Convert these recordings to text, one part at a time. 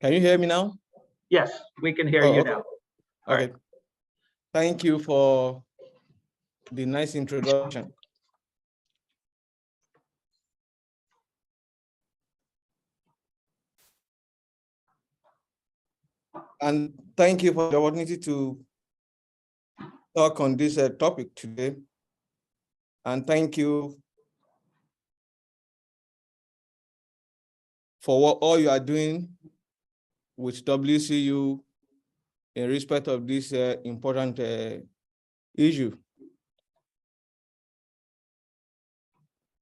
Can you hear me now? Yes, we can hear you okay. now. Okay. Right. Thank you for the nice introduction. And thank you for the opportunity to talk on this topic today. And thank you for what all you are doing with WCU in respect of this important issue.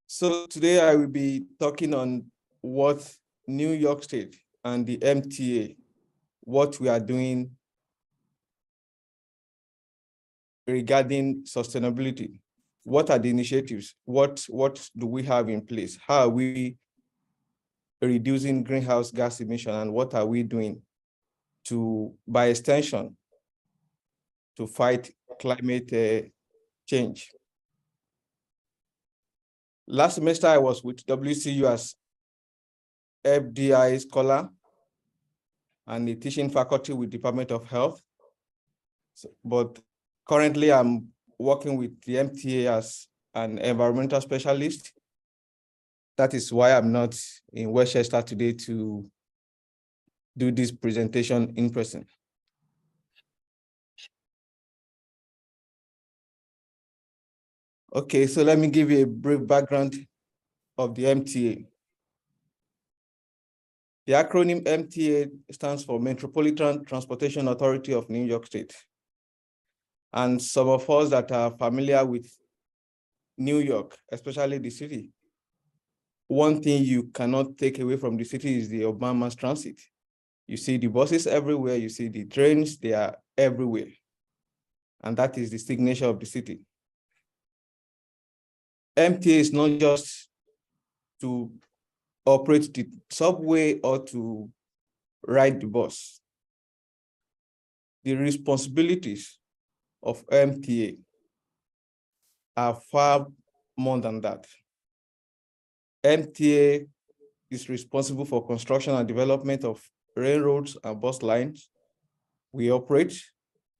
So today I will be talking on what New York State and the MTA, what we are doing regarding sustainability. What are the initiatives? What do we have in place? How are we reducing greenhouse gas emission, and what are we doing to, by extension, to fight climate change? Last semester, I was with WCU as FDI scholar and a teaching faculty with Department of Health. But currently, I'm working with the MTA as an environmental specialist. That is why I'm not in Westchester today to do this presentation in person. Okay, so let me give you a brief background of the MTA. The acronym MTA stands for Metropolitan Transportation Authority of New York State. And some of us that are familiar with New York, especially the city, one thing you cannot take away from the city is the urban mass transit. You see the buses everywhere, you see the trains, they are everywhere. And that is the signature of the city. MTA is not just to operate the subway or to ride the bus. The responsibilities of MTA are far more than that. MTA is responsible for construction and development of railroads and bus lines. We operate,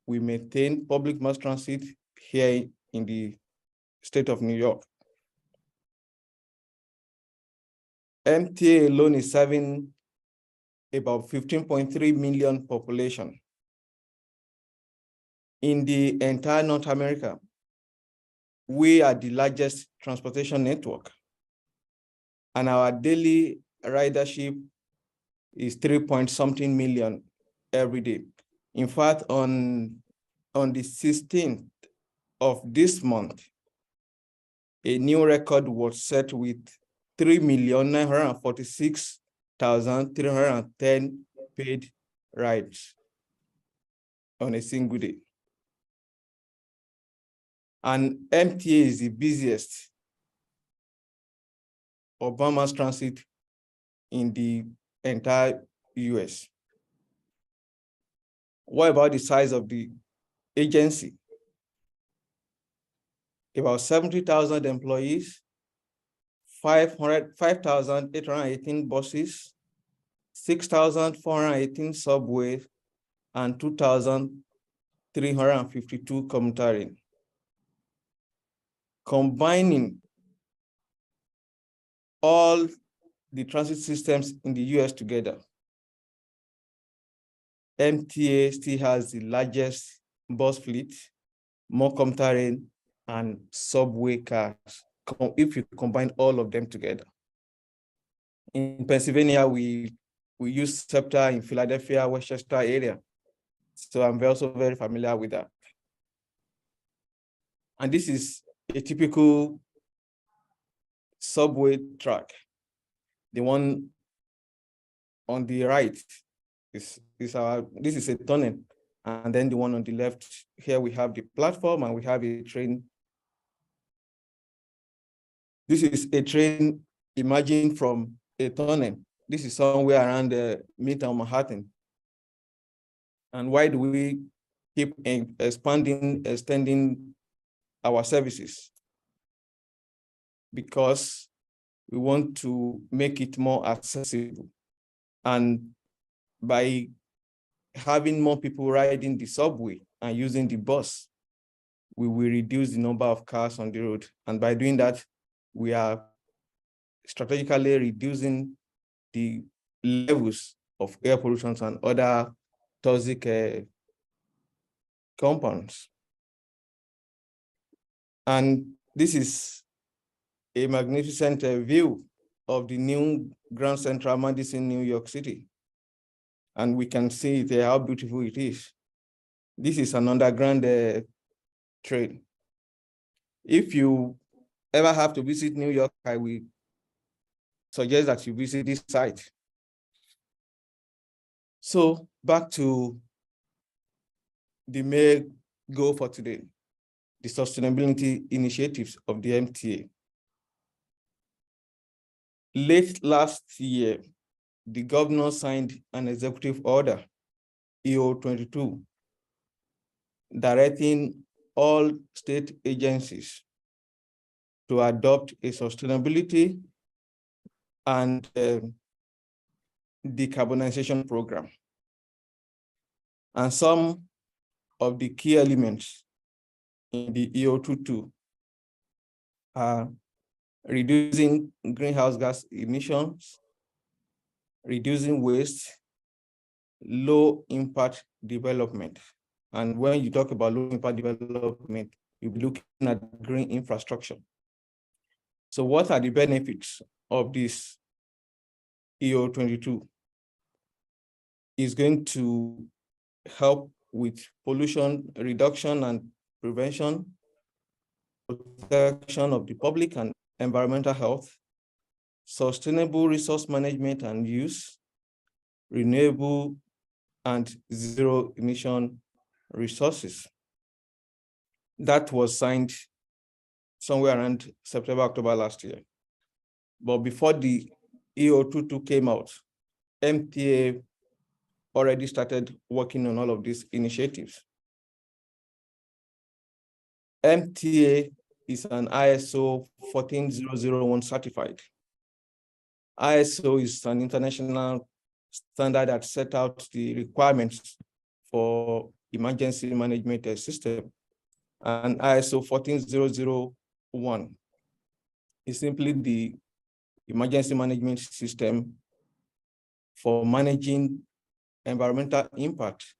we maintain public mass transit here in the state of New York. MTA alone is serving about 15.3 million population. In the entire North America, we are the largest transportation network, and our daily ridership is 3-point-something million every day. In fact, on the 16th of this month, a new record was set with 3,946,310 paid rides on a single day. And MTA is the busiest urban mass transit in the entire US. What about the size of the agency? About 70,000 employees, 5,818 buses, 6,418 subways, and 2,352 commuter. Combining all the transit systems in the US together, MTA still has the largest bus fleet, more commuter and subway cars, if you combine all of them together. In Pennsylvania, we use SEPTA in Philadelphia, Westchester area. So I'm also very familiar with that. And this is a typical subway track. The one on the right this is a tunnel. And then the one on the left, here we have the platform and we have a train. This is a train emerging from a tunnel. This is somewhere around Midtown Manhattan. And why do we keep extending our services? Because we want to make it more accessible. And by having more people riding the subway and using the bus, we will reduce the number of cars on the road. And by doing that, we are strategically reducing the levels of air pollution and other toxic compounds. And this is a magnificent view of the new Grand Central Madison, New York City. And we can see there how beautiful it is. This is an underground train. If you ever have to visit New York, I will suggest that you visit this site. So back to the main goal for today, the sustainability initiatives of the MTA. Late last year, the governor signed an executive order, EO 22, directing all state agencies to adopt a sustainability and decarbonization program. And some of the key elements in the EO 22 are reducing greenhouse gas emissions, reducing waste, low impact development. And when you talk about low impact development, you'll be looking at green infrastructure. So what are the benefits of this EO 22? Is going to help with pollution reduction and prevention, protection of the public and environmental health, sustainable resource management and use, renewable and zero emission resources. That was signed somewhere around September, October last year. But before the EO 22 came out, MTA already started working on all of these initiatives. MTA is an ISO 14001 certified. ISO is an international standard that set out the requirements for emergency management system. And ISO 14001 is simply the emergency management system for managing environmental impact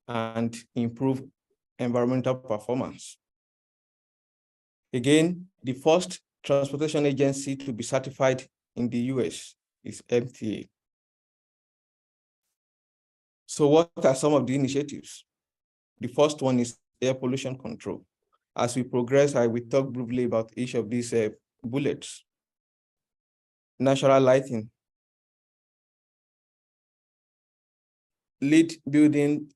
and improve environmental performance. Again, the first transportation agency to be certified in the US is MTA. So what are some of the initiatives? The first one is air pollution control. As we progress, I will talk briefly about each of these bullets. Natural lighting. Lead building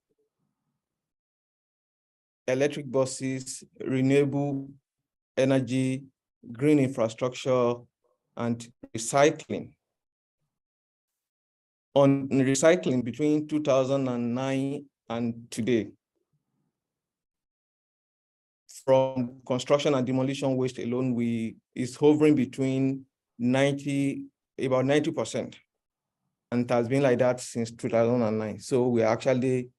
electric buses, renewable energy, green infrastructure, and recycling. On recycling between 2009 and today, from construction and demolition waste alone, is hovering between about 90%. And it has been like that since 2009. So we're actually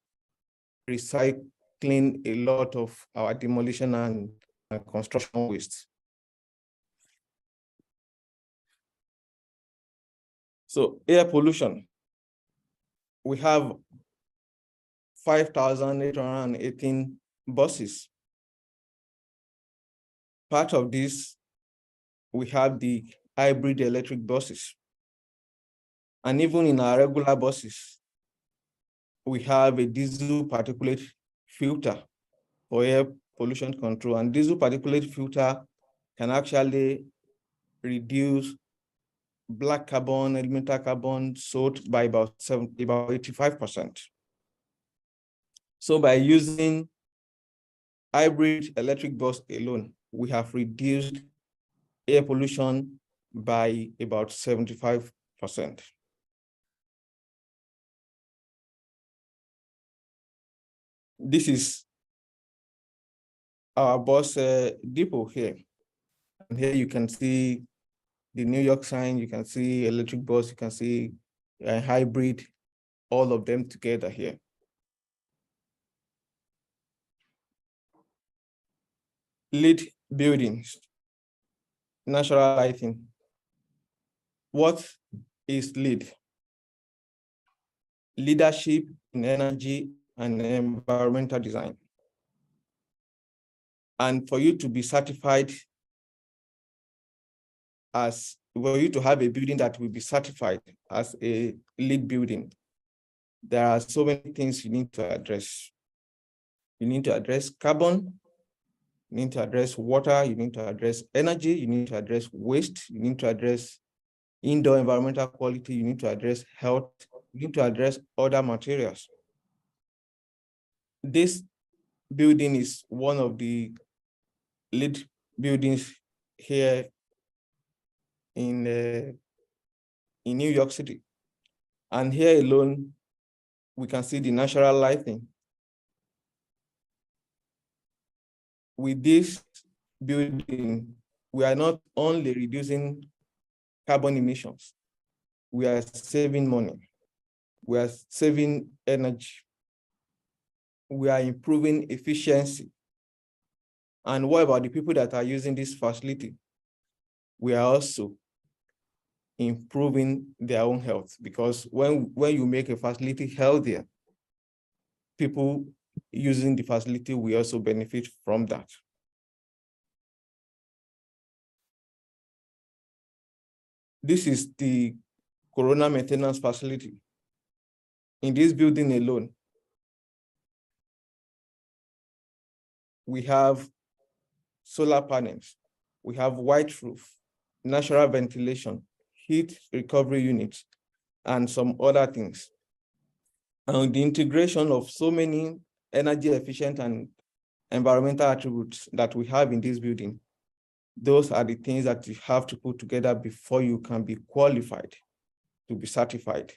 recycling a lot of our demolition and construction waste. So air pollution, we have 5,818 buses. Part of this, we have the hybrid electric buses. And even in our regular buses, we have a diesel particulate filter for air pollution control. And diesel particulate filter can actually reduce black carbon, elemental carbon, soot by about 85%. So by using hybrid electric bus alone, we have reduced air pollution by about 75%. This is our bus depot here. And here you can see the New York sign, you can see electric bus, you can see a hybrid, all of them together here. LEED buildings, natural lighting. What is LEED? Leadership in energy and environmental design. And for you to be certified for you to have a building that will be certified as a LEED building, there are so many things you need to address. You need to address carbon, you need to address water, you need to address energy, you need to address waste, you need to address indoor environmental quality, you need to address health, you need to address other materials. This building is one of the LEED buildings here in New York City. And here alone, we can see the natural lighting. With this building, we are not only reducing carbon emissions, we are saving money, we are saving energy, we are improving efficiency. And what about the people that are using this facility? We are also improving their own health, because when you make a facility healthier, people using the facility will also benefit from that. This is the corona maintenance facility. In this building alone, we have solar panels, we have white roof, natural ventilation, heat recovery units, and some other things. And the integration of so many energy efficient and environmental attributes that we have in this building, those are the things that you have to put together before you can be qualified to be certified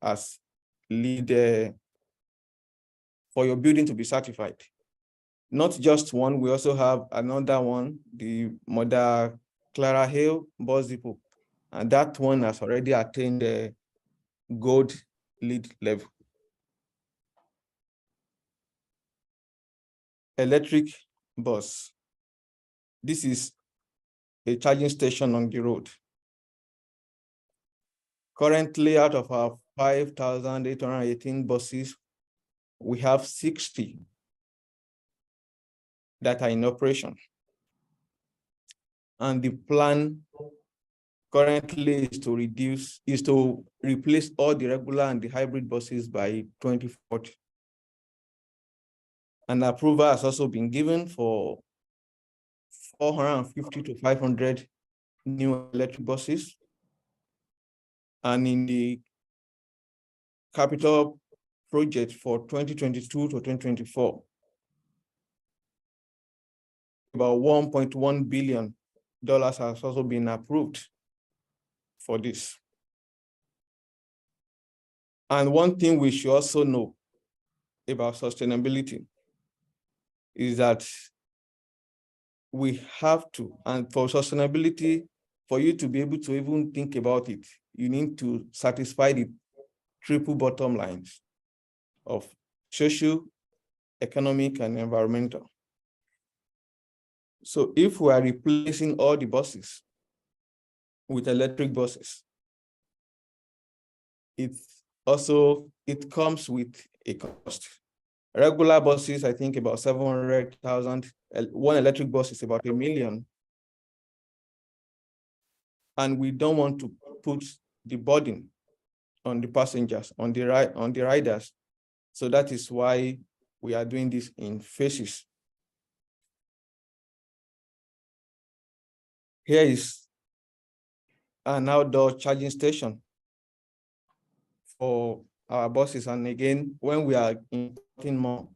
as LEED, for your building to be certified. Not just one, we also have another one, the Mother Clara Hill Bus Depot, and that one has already attained the gold LEED level. Electric bus. This is a charging station on the road. Currently, out of our 5,818 buses, we have 60 that are in operation. And the plan currently is to replace all the regular and the hybrid buses by 2040. An approval has also been given for 450 to 500 new electric buses. And in the capital project for 2022 to 2024, about $1.1 billion has also been approved for this. And one thing we should also know about sustainability is that we have to, and for sustainability, for you to be able to even think about it, you need to satisfy the triple bottom lines of social, economic, and environmental. So if we are replacing all the buses with electric buses, it comes with a cost. Regular buses, I think about 700,000. One electric bus is about $1 million. And we don't want to put the burden on the passengers, on the riders. So that is why we are doing this in phases. Here is an outdoor charging station for our buses. And again, when we are importing more,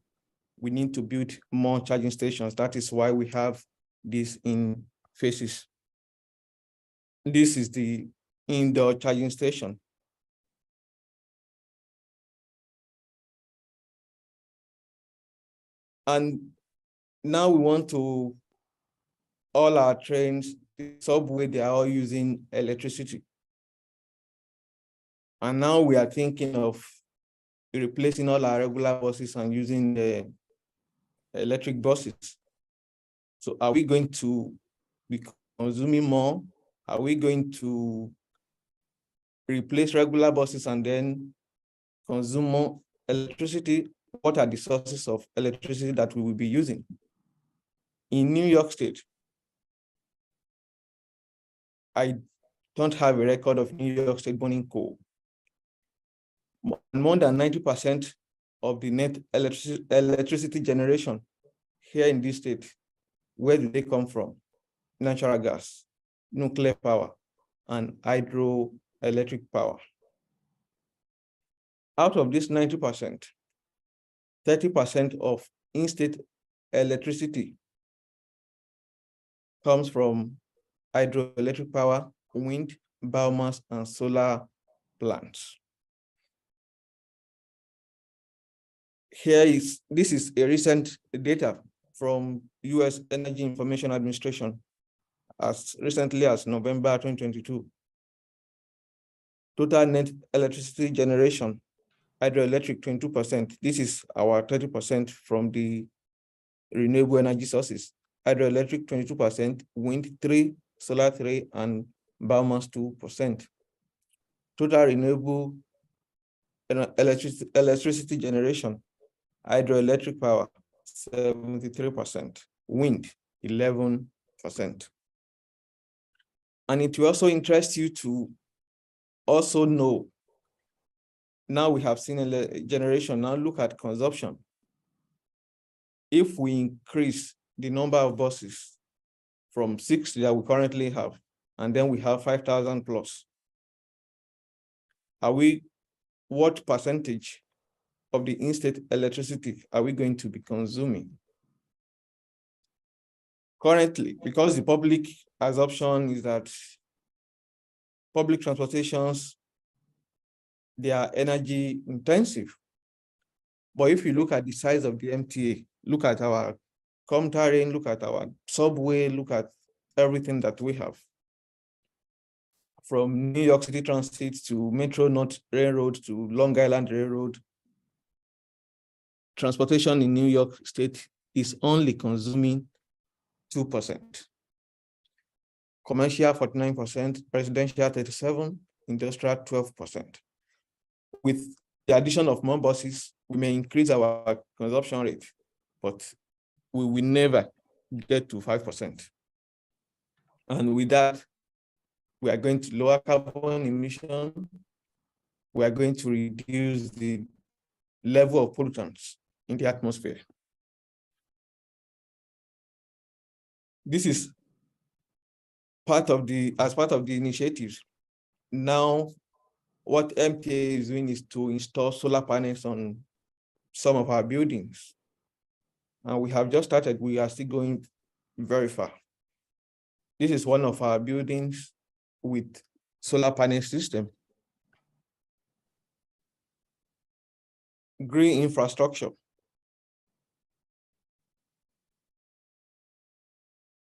we need to build more charging stations. That is why we have this in phases. This is the indoor charging station. And now we want to, all our trains, the subway, they are all using electricity. And now we are thinking of replacing all our regular buses and using the electric buses. So are we going to be consuming more? Are we going to replace regular buses and then consume more electricity? What are the sources of electricity that we will be using? In New York State, I don't have a record of New York State burning coal. More than 90% of the net electricity generation here in this state, where do they come from? Natural gas, nuclear power, and hydroelectric power. Out of this 90%, 30% of in-state electricity comes from hydroelectric power, wind, biomass, and solar plants. This is a recent data from US Energy Information Administration as recently as November 2022. Total net electricity generation, hydroelectric 22%. This is our 30% from the renewable energy sources. Hydroelectric 22%, wind 3%, solar 3%, and biomass 2%. Total renewable electricity generation, hydroelectric power 73%, wind 11%. And it will also interest you to also know, now we have seen a generation, now look at consumption. If we increase the number of buses from 6 that we currently have, and then we have 5,000 plus, what percentage of the in-state electricity are we going to be consuming? Currently, because the public assumption is that public transportations, they are energy intensive. But if you look at the size of the MTA, look at our Comtarin, look at our subway, look at everything that we have. From New York City Transit to Metro North Railroad to Long Island Railroad, transportation in New York State is only consuming 2%. Commercial 49%, residential 37%, industrial 12%. With the addition of more buses, we may increase our consumption rate, but we will never get to 5%. And with that, we are going to lower carbon emission. We are going to reduce the level of pollutants in the atmosphere. This is as part of the initiatives. Now, what MTA is doing is to install solar panels on some of our buildings. And we have just started, we are still going very far. This is one of our buildings with solar panel system. Green infrastructure.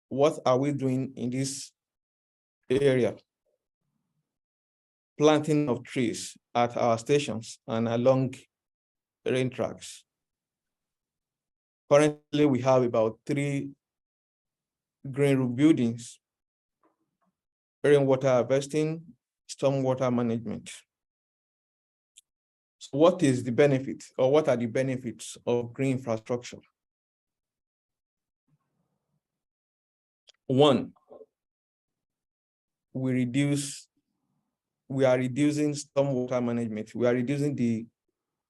What are we doing in this area? Planting of trees at our stations and along rail tracks. Currently, we have about 3 green roof buildings, rainwater harvesting, stormwater management. So what is the benefit, or what are the benefits of green infrastructure? One, we are reducing stormwater management. We are reducing the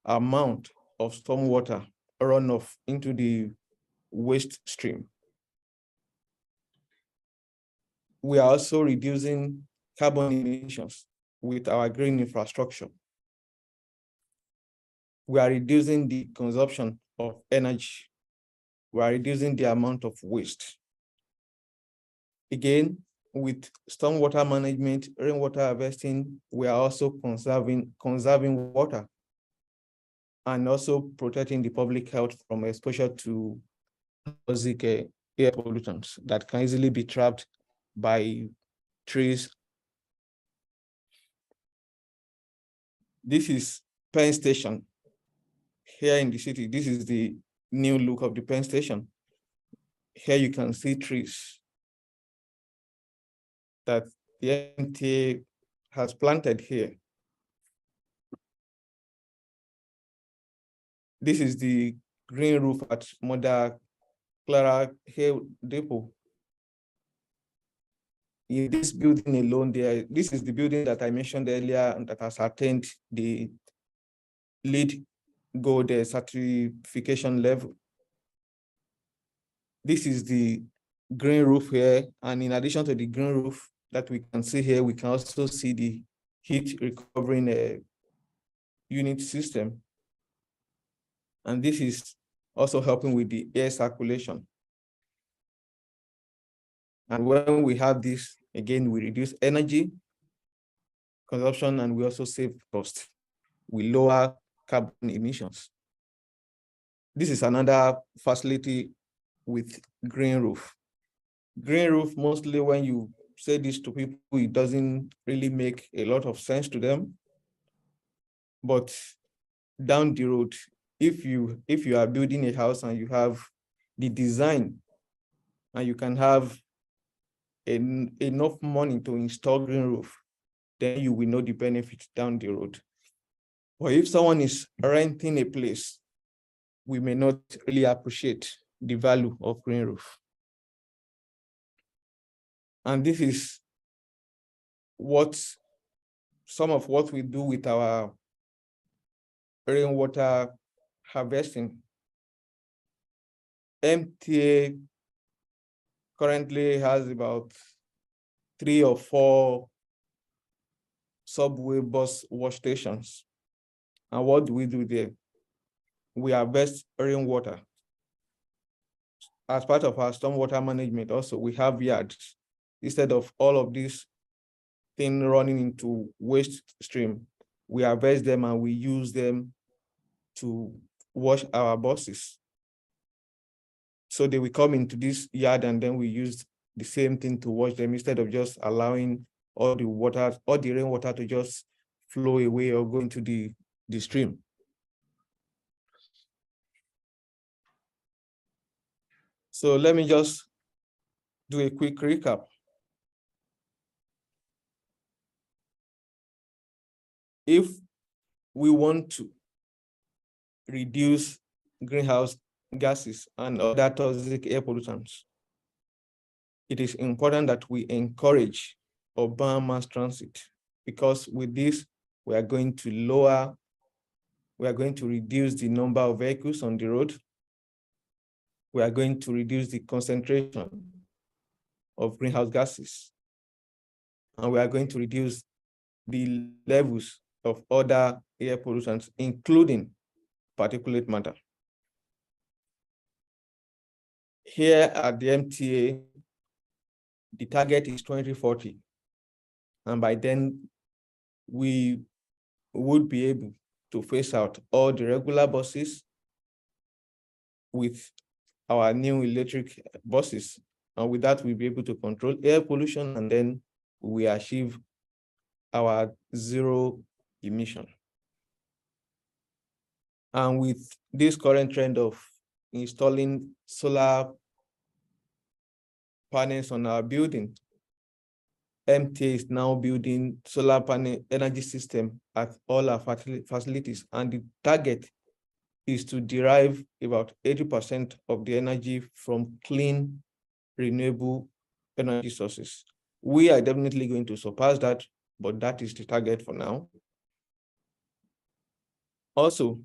amount of stormwater runoff into the waste stream. We are also reducing carbon emissions with our green infrastructure. We are reducing the consumption of energy. We are reducing the amount of waste. Again, with stormwater management, rainwater harvesting, we are also conserving water and also protecting the public health from exposure to toxic air pollutants that can easily be trapped by trees. This is Penn Station here in the city, this is the new look of the Penn Station. Here you can see trees that the MTA has planted here. This is the green roof at Mother Clara Hill Depot. In this building alone, this is the building that I mentioned earlier and that has attained the LEED Gold certification level. This is the green roof here, and in addition to the green roof that we can see here, we can also see the heat recovering unit system. And this is also helping with the air circulation. And when we have this, again, we reduce energy consumption and we also save cost. We lower carbon emissions. This is another facility with green roof. Green roof, mostly when you say this to people, it doesn't really make a lot of sense to them. But down the road, if you are building a house and you have the design and you can have enough money to install green roof, then you will know the benefits down the road. Or if someone is renting a place, we may not really appreciate the value of green roof. And this is some of what we do with our rainwater harvesting. MTA currently has about 3 or 4 subway bus wash stations. And what do we do there? We harvest rainwater. As part of our stormwater management, also, we have yards. Instead of all of this thing running into waste stream, we harvest them and we use them to wash our buses. So they will come into this yard and then we use the same thing to wash them instead of just allowing all the rainwater to just flow away or go into the stream. So let me just do a quick recap. If we want to reduce greenhouse gases and other toxic air pollutants, it is important that we encourage urban mass transit, because with this, we are going to reduce the number of vehicles on the road. We are going to reduce the concentration of greenhouse gases. And we are going to reduce the levels of other air pollutants, including particulate matter. Here at the MTA, the target is 2040. And by then, we would be able to phase out all the regular buses with our new electric buses. And with that, we'll be able to control air pollution, and then we achieve our zero emission. And with this current trend of installing solar panels on our building, MTA is now building solar panel energy system at all our facilities. And the target is to derive about 80% of the energy from clean, renewable energy sources. We are definitely going to surpass that, but that is the target for now. Also,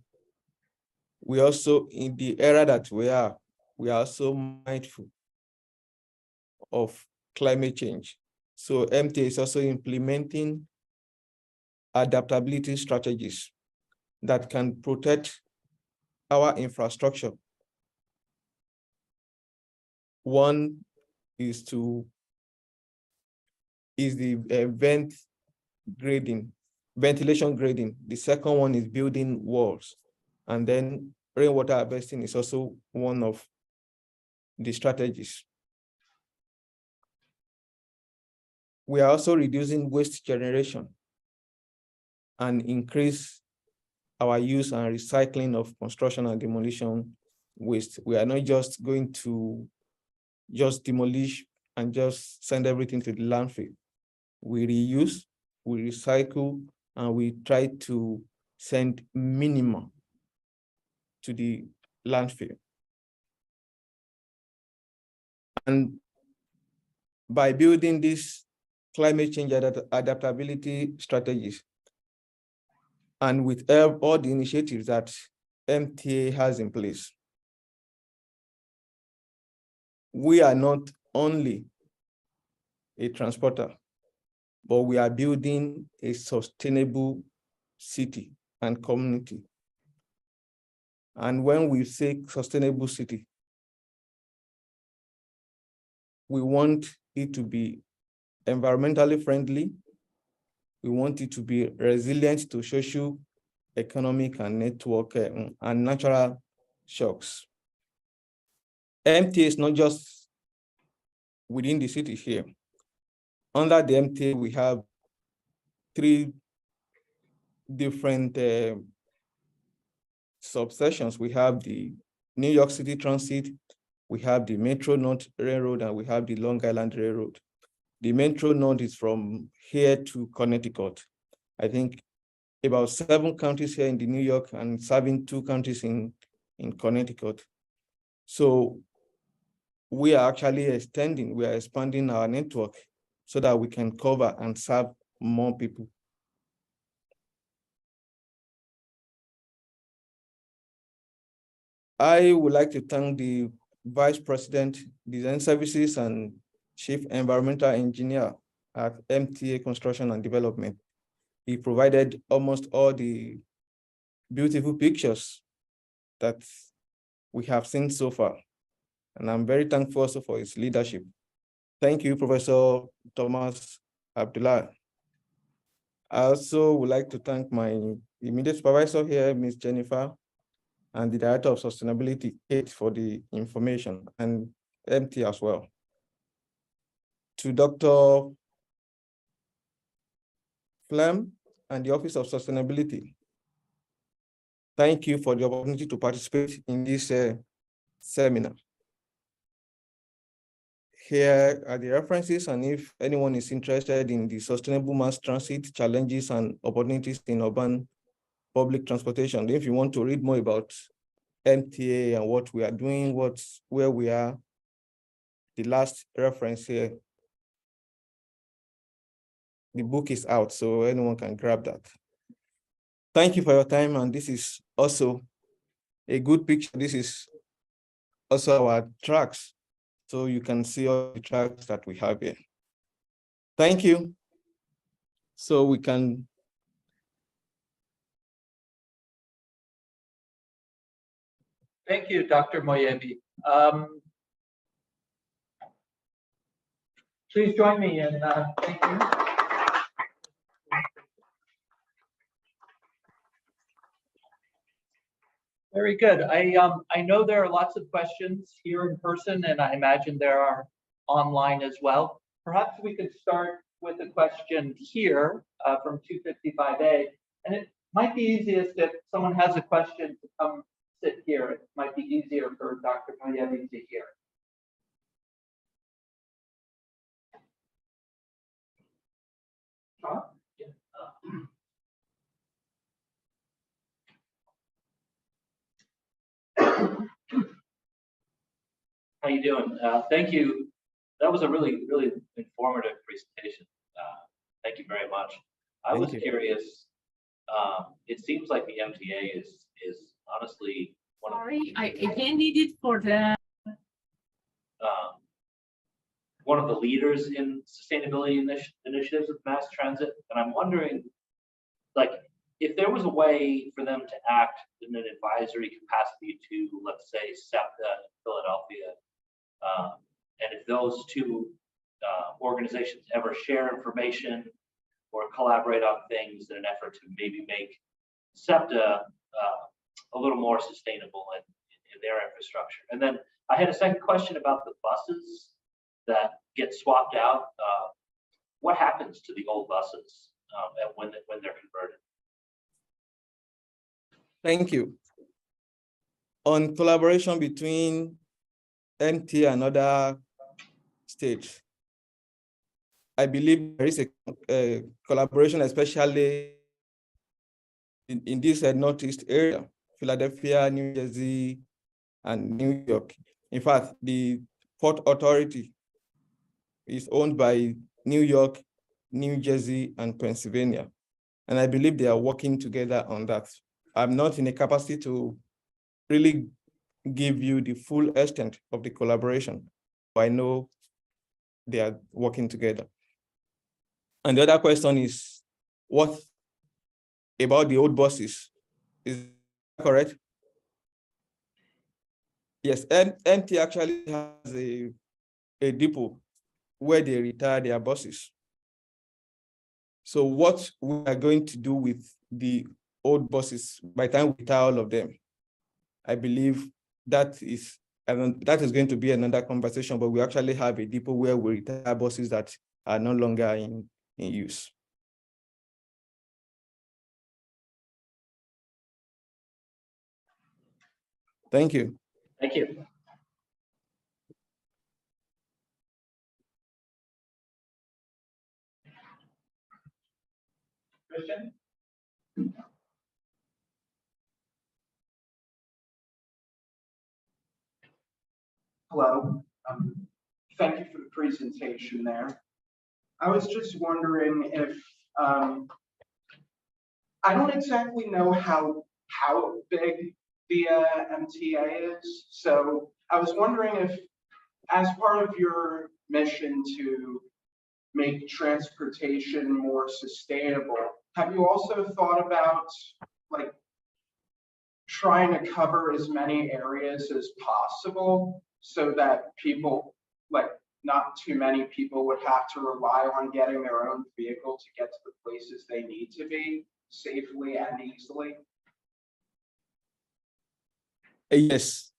in the era that we are also mindful of climate change. So MTA is also implementing adaptability strategies that can protect our infrastructure. One is the ventilation grading. The second one is building walls. And then rainwater harvesting is also one of the strategies. We are also reducing waste generation and increase our use and recycling of construction and demolition waste. We are not just going to just demolish and just send everything to the landfill. We reuse, we recycle, and we try to send minimum to the landfill. And by building these climate change adaptability strategies, and with all the initiatives that MTA has in place, we are not only a transporter, but we are building a sustainable city and community. And when we say sustainable city, we want it to be environmentally friendly. We want it to be resilient to social, economic, and network and natural shocks. MTA is not just within the city here. Under the MTA, we have 3 different subsections. We have the New York City Transit, we have the Metro North Railroad, and we have the Long Island Railroad. The Metro North is from here to Connecticut. I think about 7 counties here in the New York and serving 2 counties in Connecticut. So we are actually we are expanding our network so that we can cover and serve more people. I would like to thank the Vice President, Design Services and Chief Environmental Engineer at MTA Construction and Development. He provided almost all the beautiful pictures that we have seen so far. And I'm very thankful also for his leadership. Thank you, Professor Thomas Abdullah. I also would like to thank my immediate supervisor here, Ms. Jennifer, and the Director of Sustainability, Kate, for the information, and MT as well. To Dr. Flem and the Office of Sustainability, thank you for the opportunity to participate in this seminar. Here are the references, and if anyone is interested in the sustainable mass transit challenges and opportunities in urban public transportation, if you want to read more about MTA and what we are doing, where we are, the last reference here, the book is out, so anyone can grab that. Thank you for your time, and this is also a good picture. This is also our tracks, so you can see all the tracks that we have here. Thank you. So we can. Thank you, Dr. Moyebi. Please join me in thank you. Very good. I know there are lots of questions here in person, and I imagine there are online as well. Perhaps we could start with a question here from 255A, and it might be easiest if someone has a question to come sit here. It might be easier for Dr. Moyebi to hear. Sean? Yeah. How you doing? Thank you. That was a really, really informative presentation. Thank you very much. I was curious. It seems like the MTA is honestly one Sorry, I again needed for the one of the leaders in sustainability initiatives with mass transit, and I'm wondering, like, if there was a way for them to act in an advisory capacity to, let's say, SEPTA in Philadelphia, and if those 2 organizations ever share information or collaborate on things in an effort to maybe make SEPTA a little more sustainable in their infrastructure. And then I had a second question about the buses that get swapped out. What happens to the old buses when they're converted? Thank you. On collaboration between MT and other states, I believe there is a collaboration, especially in this Northeast area, Philadelphia, New Jersey, and New York. In fact, the Port Authority is owned by New York, New Jersey, and Pennsylvania. And I believe they are working together on that. I'm not in a capacity to really give you the full extent of the collaboration, but I know they are working together. And the other question is, what about the old buses? Is that correct? Yes, MT actually has a depot where they retire their buses. So what we are going to do with the old buses by the time we retire all of them, I believe that is going to be another conversation, but we actually have a depot where we retire buses that are no longer in use. Thank you. Thank you. Christian? Hello. Thank you for the presentation there. I was just wondering if, I don't exactly know how big the MTA is. So I was wondering if, as part of your mission to make transportation more sustainable, have you also thought about like trying to cover as many areas as possible so that people, like not too many people would have to rely on getting their own vehicle to get to the places they need to be safely and easily? Yes.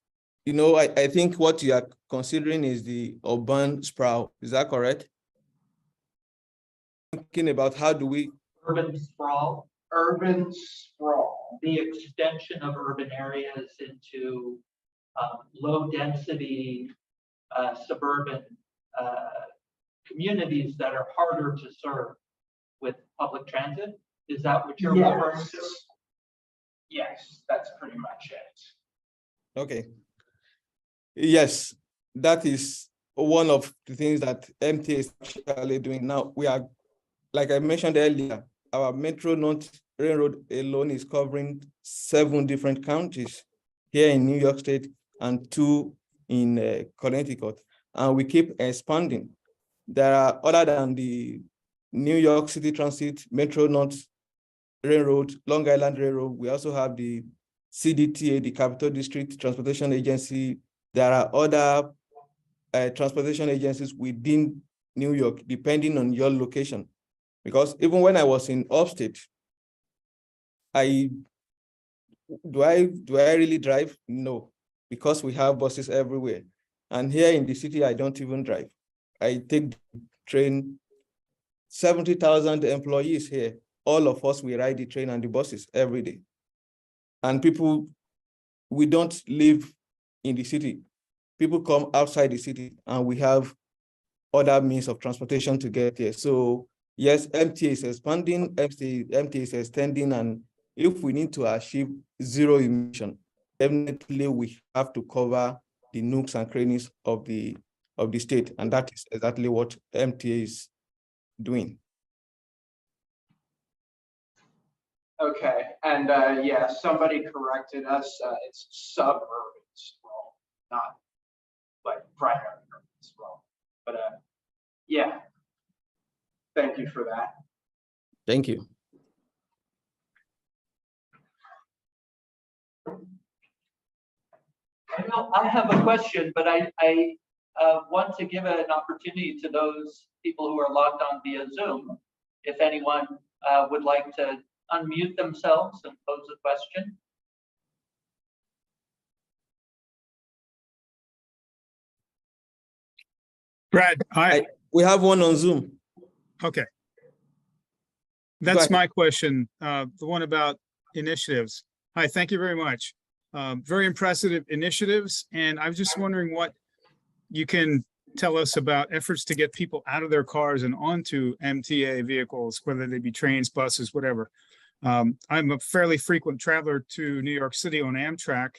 You know, I think what you are considering is the urban sprawl. Is that correct? Thinking about how do we Urban sprawl, Urban sprawl. the extension of urban areas into low density suburban communities that are harder to serve with public transit? Is that what you're referring to? Yes, that's pretty much it. Okay. Yes, that is one of the things that MTA is actually doing now. We are, like I mentioned earlier, our Metro North Railroad alone is covering 7 different counties here in New York State and 2 in Connecticut, and we keep expanding. There are, other than the New York City Transit, Metro North Railroad, Long Island Railroad, we also have the CDTA, the Capital District Transportation Agency. There are other transportation agencies within New York, depending on your location. Because even when I was in upstate, do I really drive? No, because we have buses everywhere. And here in the city, I don't even drive. I take the train. 70,000 employees here. All of us, we ride the train and the buses every day. And people, we don't live in the city. People come outside the city and we have other means of transportation to get here. So yes, MTA is expanding, MTA is extending, and if we need to achieve zero emission, definitely we have to cover the nooks and crannies of the state, and that is exactly what MTA is doing. Okay, and yeah, somebody corrected us. It's suburban sprawl, not like primary urban sprawl. But yeah, thank you for that. Thank you. I have a question, but I want to give an opportunity to those people who are logged on via Zoom. If anyone would like to unmute themselves and pose a question. Brad, We have one on Zoom. okay. That's my question. The one about initiatives. Hi, thank you very much. Very impressive initiatives, and I was just wondering what you can tell us about efforts to get people out of their cars and onto MTA vehicles, whether they be trains, buses, whatever. I'm a fairly frequent traveler to New York City on Amtrak,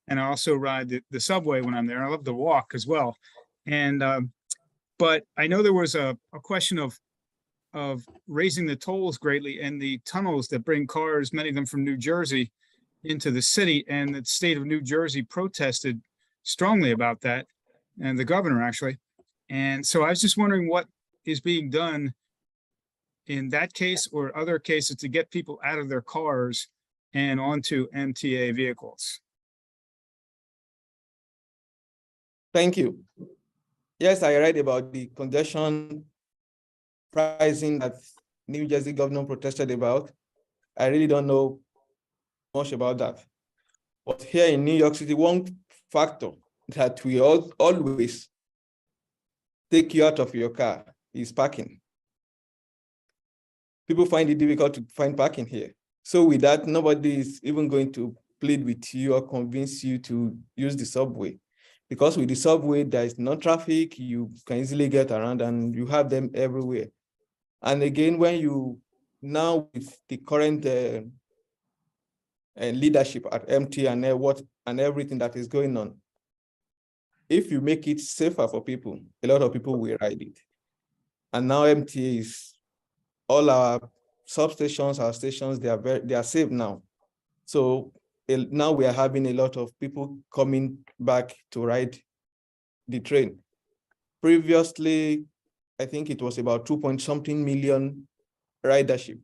and I also ride the subway when I'm there. I love to walk as well. And but I know there was a question of raising the tolls greatly and the tunnels that bring cars, many of them from New Jersey, into the city, and the state of New Jersey protested strongly about that, and the governor actually. And so I was just wondering what is being done in that case or other cases to get people out of their cars and onto MTA vehicles. Thank you. Yes, I read about the congestion pricing that New Jersey governor protested about. I really don't know much about that. But here in New York City, one factor that we always take you out of your car is parking. People find it difficult to find parking here. So with that, nobody is even going to plead with you or convince you to use the subway. Because with the subway, there is no traffic, you can easily get around and you have them everywhere. And again, when you now with the current leadership at MT and what and everything that is going on, if you make it safer for people, a lot of people will ride it. And now MT is all our substations, our stations, they are safe now. So now we are having a lot of people coming back to ride the train. Previously, I think it was about 2-point-something million ridership,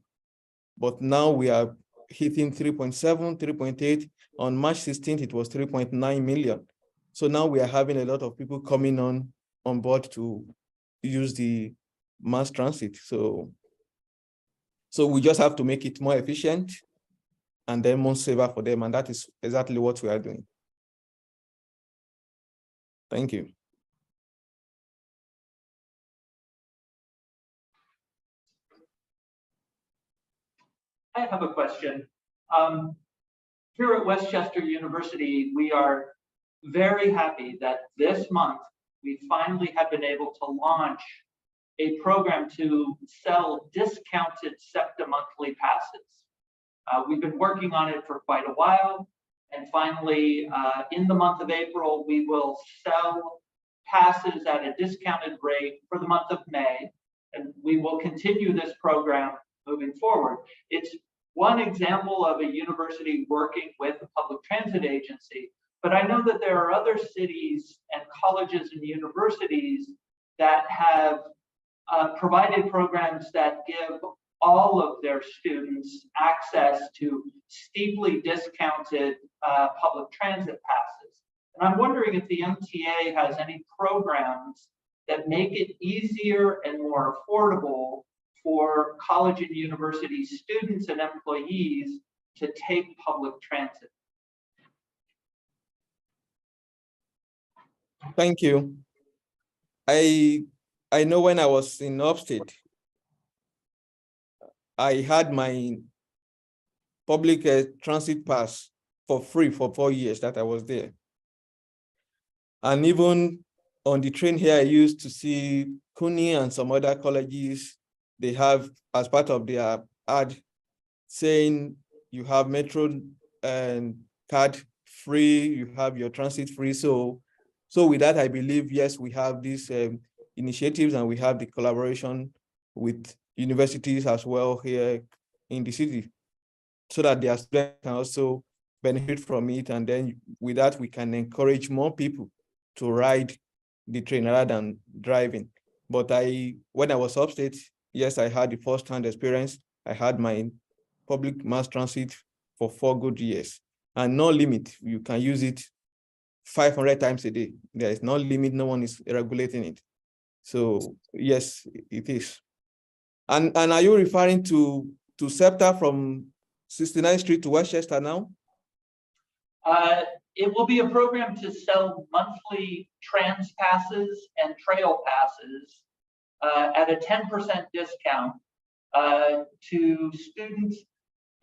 but now we are hitting 3.7, 3.8. On March 16th, it was 3.9 million. So now we are having a lot of people coming on board to use the mass transit. So we just have to make it more efficient and then more safer for them. And that is exactly what we are doing. Thank you. I have a question. Here at Westchester University, we are very happy that this month we finally have been able to launch a program to sell discounted SEPTA monthly passes. We've been working on it for quite a while, and finally, in the month of April, we will sell passes at a discounted rate for the month of May, and we will continue this program moving forward. It's one example of a university working with a public transit agency, but I know that there are other cities and colleges and universities that have provided programs that give all of their students access to steeply discounted public transit passes. And I'm wondering if the MTA has any programs that make it easier and more affordable for college and university students and employees to take public transit. Thank you. I know when I was in upstate, I had my public transit pass for free for 4 years that I was there. And even on the train here, I used to see CUNY and some other colleges, they have as part of their ad saying you have Metro and card free, you have your transit free. So with that, I believe, yes, we have these initiatives and we have the collaboration with universities as well here in the city so that their students can also benefit from it. And then with that, we can encourage more people to ride the train rather than driving. But when I was upstate, yes, I had the first-hand experience. I had my public mass transit for 4 good years and no limit. You can use it 500 times a day. There is no limit. No one is regulating it. So yes, it is. And are you referring to SEPTA from 69th Street to Westchester now? It will be a program to sell monthly trans passes and trail passes at a 10% discount to students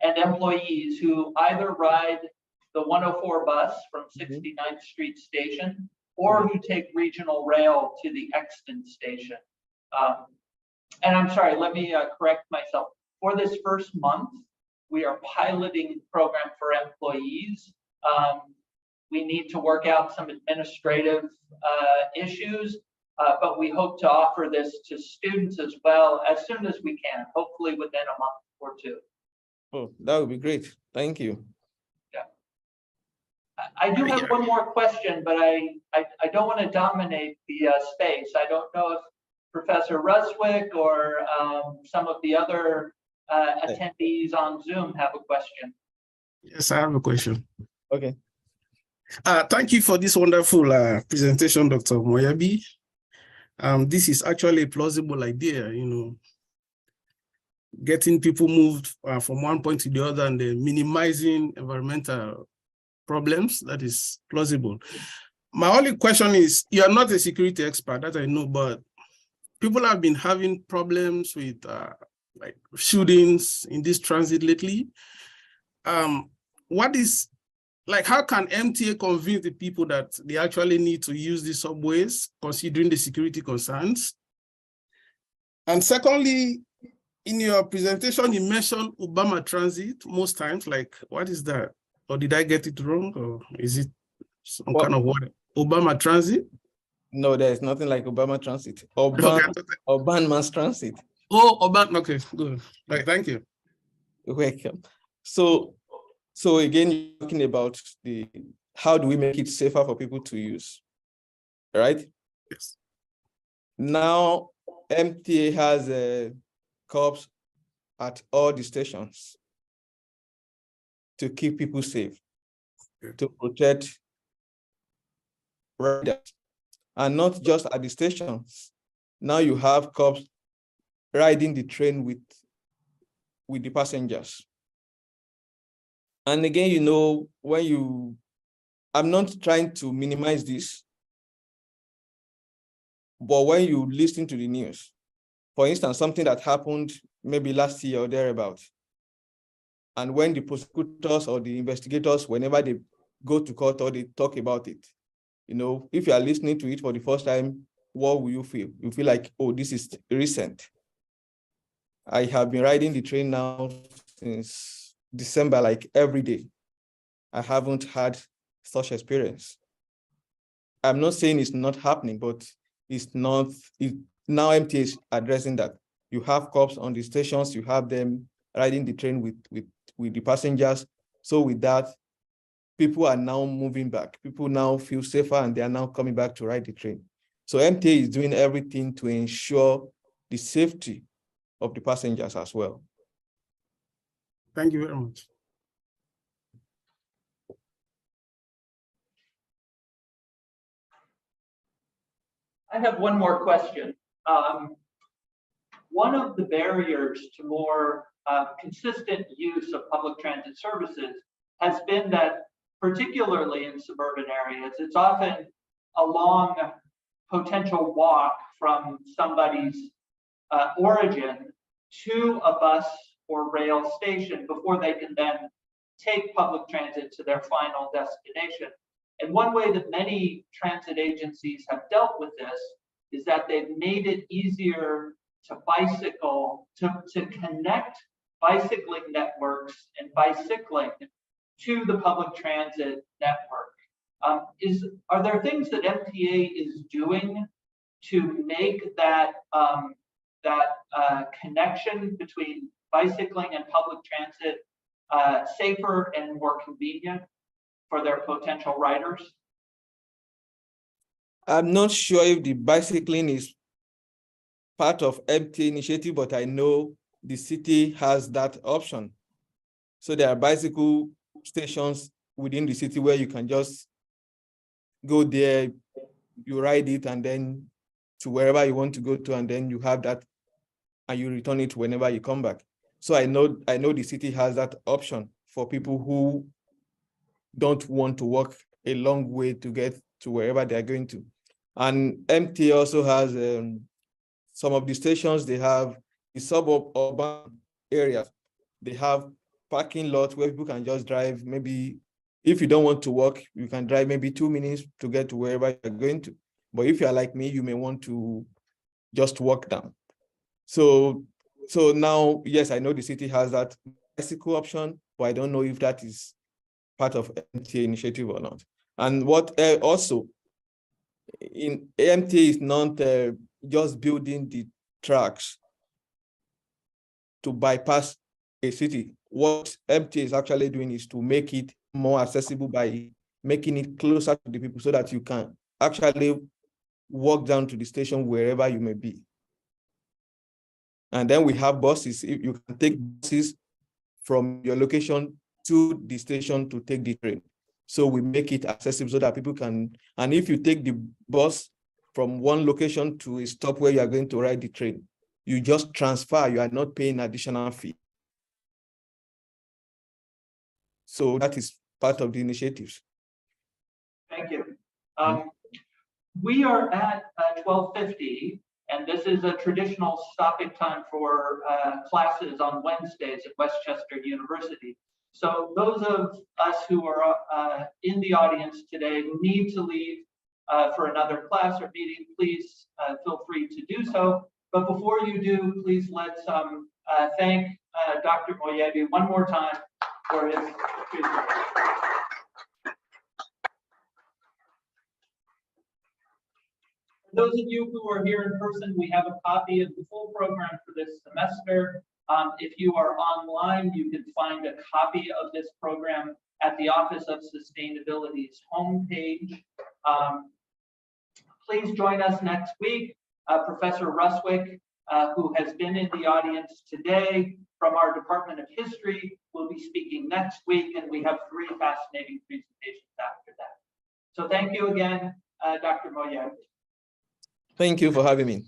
and employees who either ride the 104 bus from 69th Street Station or who take regional rail to the Exton station. And I'm sorry, let me correct myself. For this first month, we are piloting the program for employees. We need to work out some administrative issues, but we hope to offer this to students as well as soon as we can, hopefully within a month or two. Oh, that would be great. Thank you. I do have one more question, but I don't want to dominate the space. I don't know if Professor Ruswick or some of the other attendees on Zoom have a question. Yes, I have a question. Okay. Thank you for this wonderful presentation, Dr. Moyebi. This is actually a plausible idea, you know, getting people moved from one point to the other and then minimizing environmental problems. That is plausible. My only question is, you are not a security expert, that I know, but people have been having problems with like shootings in this transit lately. What is, like, how can MTA convince the people that they actually need to use the subways, considering the security concerns? And secondly, in your presentation, you mentioned Obama Transit most times. Like, what is that? Or did I get it wrong? Or is it some kind of what? Obama Transit? No, there's nothing like Obama Transit. Urban Mass Transit. Oh, Obama. Okay, good. Right, thank you. You're welcome. So again, you're talking about how do we make it safer for people to use, right? Yes. Now, MTA has cops at all the stations to keep people safe, to protect riders, and not just at the stations. Now you have cops riding the train with the passengers. And again, you know, I'm not trying to minimize this, but when you listen to the news, for instance, something that happened maybe last year or thereabout, and when the prosecutors or the investigators, whenever they go to court or they talk about it, you know, if you are listening to it for the first time, what will you feel? You feel like, oh, this is recent. I have been riding the train now since December, like every day. I haven't had such experience. I'm not saying it's not happening, but it's not, now MTA is addressing that. You have cops on the stations, you have them riding the train with the passengers. So with that, people are now moving back. People now feel safer and they are now coming back to ride the train. So MTA is doing everything to ensure the safety of the passengers as well. Thank you very much. I have one more question. One of the barriers to more consistent use of public transit services has been that, particularly in suburban areas, it's often a long potential walk from somebody's origin to a bus or rail station before they can then take public transit to their final destination. And one way that many transit agencies have dealt with this is that they've made it easier to bicycle, to connect bicycling networks and bicycling to the public transit network. Are there things that MTA is doing to make that connection between bicycling and public transit safer and more convenient for their potential riders? I'm not sure if the bicycling is part of MTA initiative, but I know the city has that option. So there are bicycle stations within the city where you can just go there, you ride it, and then to wherever you want to go to, and then you have that, and you return it whenever you come back. So I know the city has that option for people who don't want to walk a long way to get to wherever they are going to. And MTA also has some of the stations, they have the suburban areas. They have parking lot where people can just drive. Maybe if you don't want to walk, you can drive maybe 2 minutes to get to wherever you're going to. But if you're like me, you may want to just walk down. So now, yes, I know the city has that bicycle option, but I don't know if that is part of MTA initiative or not. And what also in MTA is not just building the tracks to bypass a city. What MTA is actually doing is to make it more accessible by making it closer to the people so that you can actually walk down to the station wherever you may be. And then we have buses. If you can take buses from your location to the station to take the train. So we make it accessible so that people can, and if you take the bus from one location to a stop where you are going to ride the train, you just transfer, you are not paying additional fee. So that is part of the initiatives. Thank you. We are at 12:50, and this is a traditional stopping time for classes on Wednesdays at Westchester University. So those of us who are in the audience today who need to leave for another class or meeting, please feel free to do so. But before you do, please let's thank Dr. Moyebi one more time for his presentation. For those of you who are here in person, we have a copy of the full program for this semester. If you are online, you can find a copy of this program at the Office of Sustainability's homepage. Please join us next week. Professor Ruswick, who has been in the audience today from our Department of History, will be speaking next week, and we have 3 fascinating presentations after that. So thank you again, Dr. Moyebi. Thank you for having me.